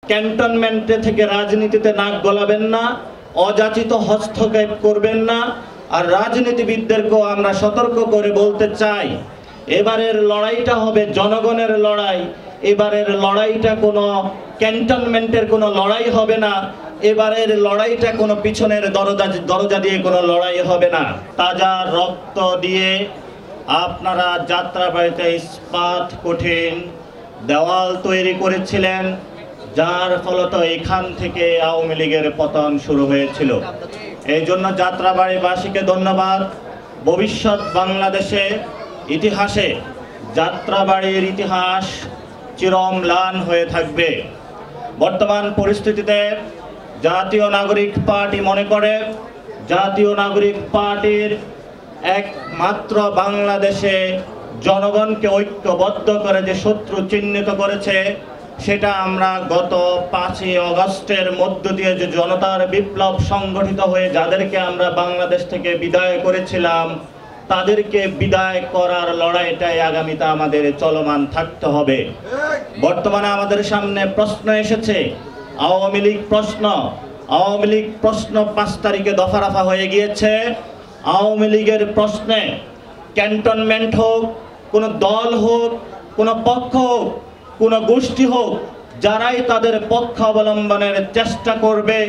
ক্যান্টনমেন্টে থেকে রাজনীতিতে নাক গলাবেন না, অযাচিত হস্তক্ষেপ করবেন না। আর রাজনীতিবিদদেরকেও আমরা সতর্ক করে বলতে চাই, এবারের লড়াইটা হবে জনগণের লড়াই। এবারের লড়াইটা কোনো ক্যান্টনমেন্টের কোনো লড়াই হবে না। এবারের লড়াইটা কোনো পিছনের দরজা দিয়ে কোনো লড়াই হবে না। তাজা রক্ত দিয়ে আপনারা যাত্রাবাড়িতে ইস্পাত কঠিন দেওয়াল তৈরি করেছিলেন, যার ফলত এখান থেকে আওয়ামী লীগের পতন শুরু হয়েছিল। এই জন্য যাত্রাবাড়িবাসীকে ধন্যবাদ। ভবিষ্যৎ বাংলাদেশে ইতিহাসে যাত্রাবাড়ির ইতিহাস চিরম্লান হয়ে থাকবে। বর্তমান পরিস্থিতিতে জাতীয় নাগরিক পার্টি মনে করে, জাতীয় নাগরিক পার্টির একমাত্র বাংলাদেশে জনগণকে ঐক্যবদ্ধ করে যে শত্রু চিহ্নিত করেছে, সেটা আমরা গত 5ই অগস্টের মধ্য দিয়ে যে জনতার বিপ্লব সংগঠিত হয়ে যাদেরকে আমরা বাংলাদেশ থেকে বিদায় করেছিলাম, তাদেরকে বিদায় করার লড়াইটাই আগামীতে আমাদের চলমান থাকতে হবে। বর্তমানে আমাদের সামনে প্রশ্ন এসেছে, আওয়ামী লীগ প্রশ্ন। আওয়ামী লীগ প্রশ্ন 5 তারিখে দফারফা হয়ে গিয়েছে। আওয়ামী লীগের প্রশ্নে ক্যান্টনমেন্ট হোক, কোনো দল হোক, কোনো পক্ষ হোক, কোনো গোষ্ঠী হোক, যারাই তাদের পক্ষ অবলম্বনের চেষ্টা করবে,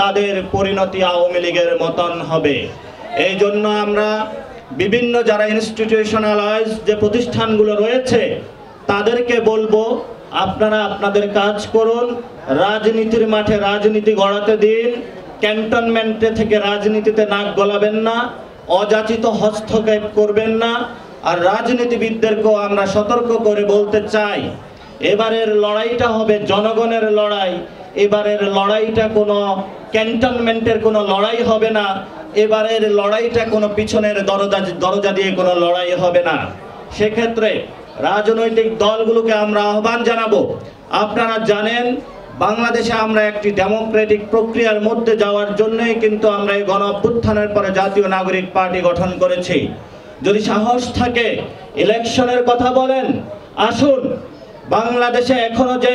তাদের পরিণতি আওয়ামী লীগের মতন হবে। এই জন্য আমরা বিভিন্ন যারা ইনস্টিটিউশনালাইজ যে প্রতিষ্ঠানগুলো রয়েছে, তাদেরকে বলবো, আপনারা আপনাদের কাজ করুন, রাজনীতির মাঠে রাজনীতি গড়াতে দিন, ক্যান্টনমেন্টে থেকে রাজনীতিতে নাক গলাবেন না, অযাচিত হস্তক্ষেপ করবেন না। আর রাজনীতিবিদদেরকেও আমরা সতর্ক করে বলতে চাই, এবারের লড়াইটা হবে জনগণের লড়াই। এবারের লড়াইটা কোনো ক্যান্টনমেন্টের কোনো লড়াই হবে না। এবারের লড়াইটা কোনো পিছনের দরজা দিয়ে কোনো লড়াই হবে না। সেক্ষেত্রে রাজনৈতিক দলগুলোকে আমরা আহ্বান জানাবো, আপনারা জানেন বাংলাদেশে আমরা একটি ডেমোক্রেটিক প্রক্রিয়ার মধ্যে যাওয়ার জন্যই কিন্তু আমরা এই গণ অভ্যুত্থানের পরে জাতীয় নাগরিক পার্টি গঠন করেছি। যদি সাহস থাকে ইলেকশনের কথা বলেন, আসুন। বাংলাদেশে এখনো যে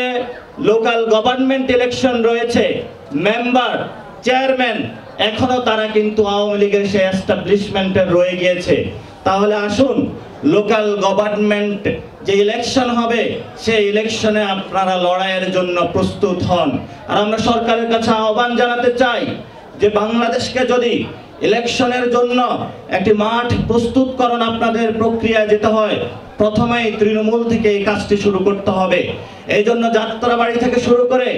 লোকাল গভর্নমেন্ট ইলেকশন রয়েছে, মেম্বার, চেয়ারম্যান, এখনো তারা কিন্তু আওয়ামী লীগের সে এস্টাবলিশমেন্টের রয়ে গিয়েছে। তাহলে আসুন, লোকাল গভর্নমেন্ট যে ইলেকশন হবে, সেই ইলেকশনে আপনারা লড়াইয়ের জন্য প্রস্তুত হন। আর আমরা সরকারের কাছে আহ্বান জানাতে চাই যে বাংলাদেশকে যদি ইলেকশনের জন্য একটি মাঠ প্রস্তুতকরণ আপনাদের প্রক্রিয়ায় যেতে হয়, প্রথমেই তৃণমূল থেকে এই কাজটি শুরু করতে হবে। এই জন্য যাত্রাবাড়ি থেকে শুরু করে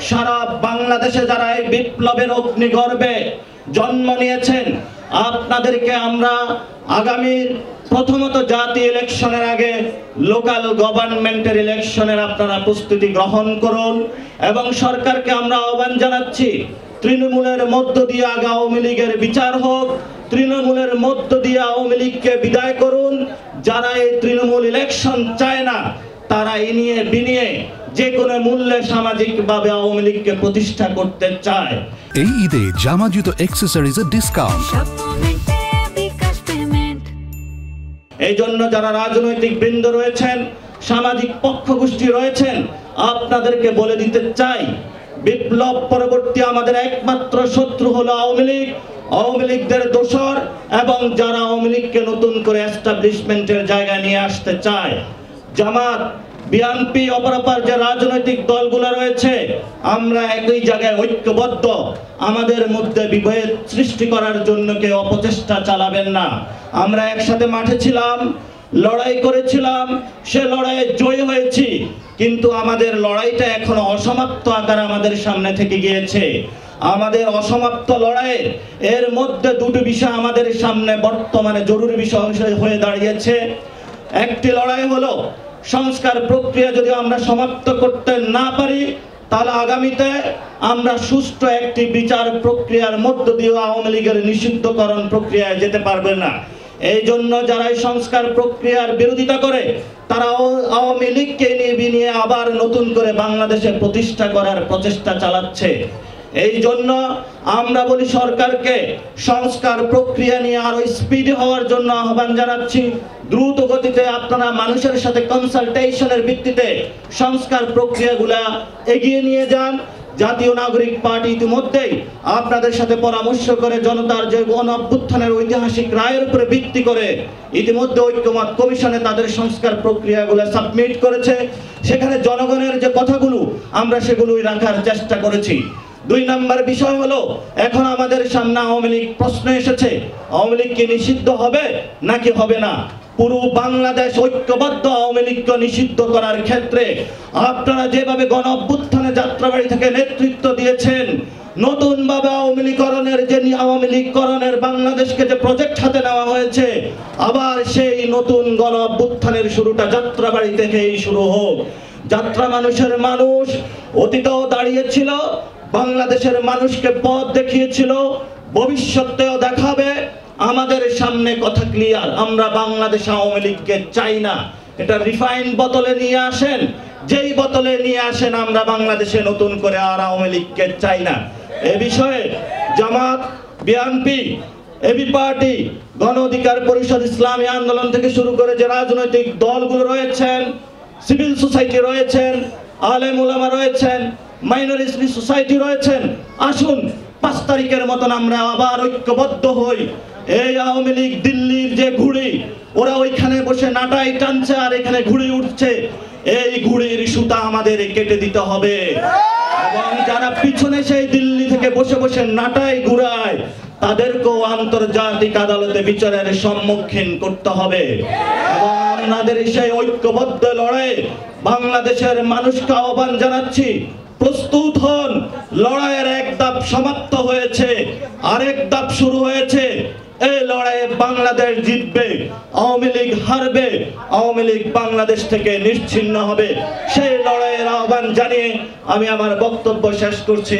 সারা বাংলাদেশে যারা এই বিপ্লবের অগ্নিগর্ভে জন্ম নিয়েছেন, আপনাদেরকে আমরা আগামীর প্রথমত জাতীয় ইলেকশনের আগে লোকাল গভর্নমেন্টের ইলেকশনের আপনারা প্রস্তুতি গ্রহণ করুন। এবং সরকারকে আমরা আহ্বান জানাচ্ছি, তৃণমূলের মধ্য দিয়ে আগে আওয়ামী লীগের বিচার হোক, তৃণমূলের মধ্য দিয়ে আওয়ামী লীগকে বিদায় করুন। যারা এই তৃণমূল ইলেকশন চায় না, তারা এনিয়ে বিনিয়ে যে কোনো মূল্যে সামাজিকভাবে আওয়ামী লীগকে প্রতিষ্ঠা করতে চায়। এই ঈদে জামা জুতো অ্যাকসেসরিজের ডিসকাউন্ট। এই জন্য যারা রাজনৈতিক বৃন্দ রয়েছেন, সামাজিক পক্ষ গোষ্ঠী রয়েছেন, আপনাদেরকে বলে দিতে চাই, বিপ্লব পরবর্তী আমাদের একমাত্র শত্রু হলো আওয়ামী লীগ, আওয়ামী লীগদের দোসর এবং যারা আওয়ামী লীগকে নতুন করে এস্টাবলিশমেন্টের জায়গায় নিয়ে আসতে চায়। জামাত, বিএনপি, অপরাপর যে রাজনৈতিক দলগুলো রয়েছে, আমরা একই জায়গায় ঐক্যবদ্ধ। আমাদের মধ্যে বিভেদ সৃষ্টি করার জন্য কেউ অপচেষ্টা চালাবেন না। আমরা একসাথে মাঠে ছিলাম, লড়াই করেছিলাম, সে লড়াইয়ে জয় হয়েছি, কিন্তু আমাদের লড়াইটা এখনো অসমাপ্ত আকার আমাদের সামনে থেকে গিয়েছে। আমাদের অসমাপ্ত লড়াইয়ের এর মধ্যে দুটো বিষয় আমাদের সামনে বর্তমানে জরুরি বিষয় হয়ে দাঁড়িয়েছে। একটি লড়াই হলো সংস্কার প্রক্রিয়া যদি আমরা সমাপ্ত করতে না পারি, তাহলে আগামীতে আমরা সুষ্ঠু একটি বিচার প্রক্রিয়ার মধ্য দিয়ে আওয়ামী লীগের নিষিদ্ধকরণ প্রক্রিয়ায় যেতে পারবে না। এই জন্য যারা এই সংস্কার প্রক্রিয়ার বিরোধিতা করে, তারা আওয়ামী লীগকে নিয়ে আবার নতুন করে বাংলাদেশে প্রতিষ্ঠা করার প্রচেষ্টা চালাচ্ছে। এই জন্য আমরা বলি সরকারকে সংস্কার প্রক্রিয়া নিয়ে আরো স্পিডি হওয়ার জন্য আহ্বান জানাচ্ছি। দ্রুত গতিতে আপনারা মানুষের সাথে কনসালটেশনের ভিত্তিতে সংস্কার প্রক্রিয়াগুলা এগিয়ে নিয়ে যান। জাতীয় নাগরিক পার্টি ইতিমধ্যেই আপনাদের সাথে পরামর্শ করে জনতার যে গণ অভ্যুত্থানের ঐতিহাসিক রায়ের উপরে ভিত্তি করে ইতিমধ্যে ঐক্যমত কমিশনে তাদের সংস্কার প্রক্রিয়াগুলো সাবমিট করেছে। সেখানে জনগণের যে কথাগুলো আমরা সেগুলোই রাখার চেষ্টা করেছি। 2 নম্বর বিষয় হলো, এখন আমাদের সামনে আওয়ামী লীগ প্রশ্ন এসেছে, আওয়ামী লীগ কি নিষিদ্ধ হবে নাকি হবে না? পুরো বাংলাদেশ ঐক্যবদ্ধ আওয়ামী লীগকে নিষিদ্ধ করার ক্ষেত্রে আপনারা যেভাবে গণ অভ্যুত্থানে যাত্রাবাড়ি থেকে নেতৃত্ব দিয়েছেন, নতুন ভাবে আওয়ামী লীগকরণের বাংলাদেশকে যে প্রজেক্ট হাতে নেওয়া হয়েছে, আবার সেই নতুন গণ অভ্যুত্থানের শুরুটা যাত্রাবাড়ি থেকেই শুরু হোক। যাত্রা মানুষের মানুষ অতীতেও দাঁড়িয়েছিল, বাংলাদেশের মানুষকে পথ দেখিয়েছিল, ভবিষ্যতেও দেখাবে। আমাদের সামনে কথা ক্লিয়ার, আমরা বাংলাদেশ আওয়ামী লীগকে চাই না। এটা রিফাইন বোতলে নিয়ে আসেন, যেই বোতলে নিয়ে আসেন, আমরা বাংলাদেশে নতুন করে আর আওয়ামী লীগকে চাই না। এ বিষয়ে জামাত, বিএনপি, এবি পার্টি, গণ অধিকার পরিষদ, ইসলামী আন্দোলন থেকে শুরু করে যে রাজনৈতিক দলগুলো রয়েছেন, সিভিল সোসাইটি রয়েছেন, আলেম ওলামা রয়েছেন, মাইনরিটি সোসাইটি রয়েছেন, আসুন 5 তারিখের মতন আমরা আবার ঐক্যবদ্ধ হই। এই আওয়ামী লীগ দিল্লির যে ঘুড়ি, ওরা ওইখানে বসে নাটাই টানছে আর এখানে ঘুড়ি উঠছে, এই ঘুড়ির সুতা আমাদের কেটে দিতে হবে। এবং যারা পিছনে সেই দিল্লি থেকে বসে বসে নাটাই ঘুরায়, তাদেরকেও আন্তর্জাতিক আদালতে বিচারের সম্মুখীন করতে হবে। এবং আমাদের সেই ঐক্যবদ্ধ লড়াই বাংলাদেশের মানুষকে আহ্বান জানাচ্ছি, প্রস্তুত হন। লড়াইয়ের এক ধাপ সমাপ্ত হয়েছে, আরেক ধাপ শুরু হয়েছে। এই লড়াইয়ে বাংলাদেশ জিতবে, আওয়ামী লীগ হারবে, আওয়ামী লীগ বাংলাদেশ থেকে নিশ্চিহ্ন হবে। সেই লড়াইয়ের আহ্বান জানিয়ে আমি আমার বক্তব্য শেষ করছি।